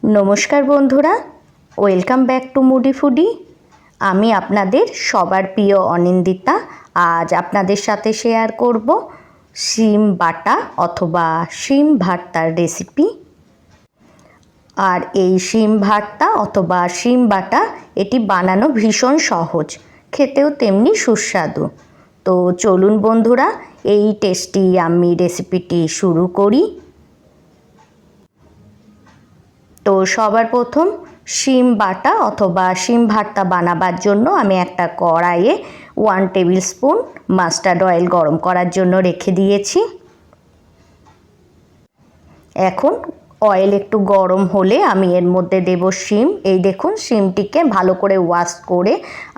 নমস্কার বন্ধুরা, welcome back to moody foodie. আমি আপনাদের সবার প্রিয় অনিন্দিতা। আজ আপনাদের সাথে শেয়ার করব শিম বাটা অথবা শিম ভর্তার রেসিপি। আর এই শিম ভর্তা অথবা শিম বাটা এটি বানানো ভীষণ সহজ, খেতেও তেমনি সুস্বাদু। তো চলুন বন্ধুরা, এই টেস্টি আমি রেসিপিটি শুরু করি। তো সবার প্রথম শিম বাটা অথবা শিম ভর্তা বানাবার জন্য আমি একটা কড়াইয়ে 1 টেবিল স্পুন মাস্টার্ড অয়েল গরম করার জন্য রেখে দিয়েছি। এখন অয়েল একটু গরম হলে আমি এর মধ্যে দেব শিম। এই দেখুন, শিমটিকে ভালো করে ওয়াশ করে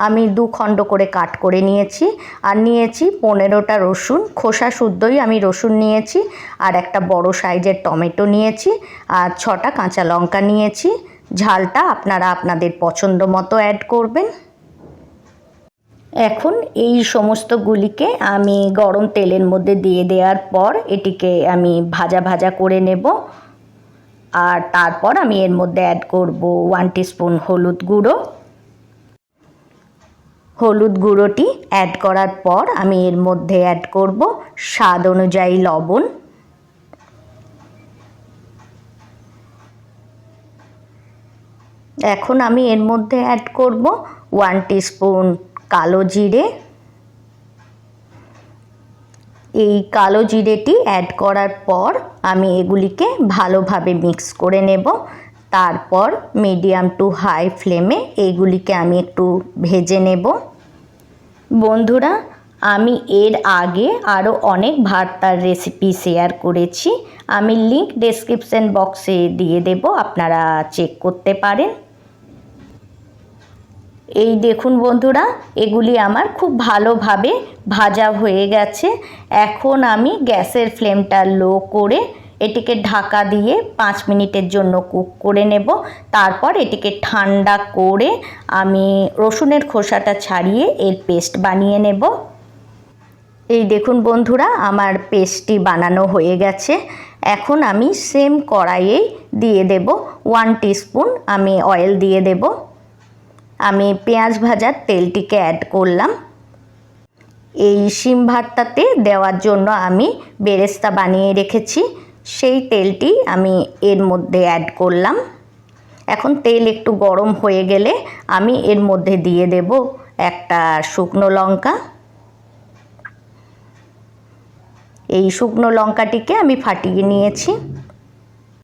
আমি 2 খণ্ড করে কাট করে নিয়েছি। আর নিয়েছি 15টা রসুন, খোসা শুদ্ধই আমি রসুন নিয়েছি। আর একটা বড় সাইজের টমেটো নিয়েছি। আর 6টা কাঁচা লঙ্কা নিয়েছি। ঝালটা আপনারা আপনাদের পছন্দ মতো অ্যাড করবেন। এখন এই সমস্তগুলিকে আমি গরম তেলের মধ্যে দিয়ে দেওয়ার পর এটিকে আমি ভাজা ভাজা করে নেব। আর তারপর আমি এর মধ্যে অ্যাড করব 1 টিস্পুন হলুদ গুঁড়ো। হলুদ গুঁড়োটি অ্যাড করার পর আমি এর মধ্যে অ্যাড করব স্বাদ অনুযায়ী লবণ। এখন আমি এর মধ্যে অ্যাড করব 1 টিস্পুন কালো জিরে। এই কালো জিরেটি অ্যাড করার পর আমি এগুলিকে ভালোভাবে মিক্স করে নেব। তারপর মিডিয়াম টু হাই ফ্লেমে এইগুলিকে আমি একটু ভেজে নেব। বন্ধুরা, আমি এর আগে আরও অনেক ভর্তার রেসিপি শেয়ার করেছি, আমি লিংক ডেসক্রিপশন বক্সে দিয়ে দেব, আপনারা চেক করতে পারেন। এই দেখুন বন্ধুরা, এগুলি আমার খুব ভালোভাবে ভাজা হয়ে গেছে। এখন আমি গ্যাসের ফ্লেমটা লো করে এটিকে ঢাকা দিয়ে 5 মিনিটের জন্য কুক করে নেব। তারপর এটিকে ঠান্ডা করে আমি রসুনের খোসাটা ছাড়িয়ে এর পেস্ট বানিয়ে নেব। এই দেখুন বন্ধুরা, আমার পেস্টটি বানানো হয়ে গেছে। এখন আমি সেম কড়াইয়েই দিয়ে দেব 1 টিস্পুন আমি অয়েল দিয়ে দেব। আমি পেঁয়াজ ভাজার তেলটিকে অ্যাড করলাম। এই শিম ভর্তাতে দেওয়ার জন্য আমি বেরেস্তা বানিয়ে রেখেছি, সেই তেলটি আমি এর মধ্যে অ্যাড করলাম। এখন তেল একটু গরম হয়ে গেলে আমি এর মধ্যে দিয়ে দেব একটা শুকনো লঙ্কা। এই শুকনো লঙ্কাটিকে আমি ফাটিয়ে নিয়েছি।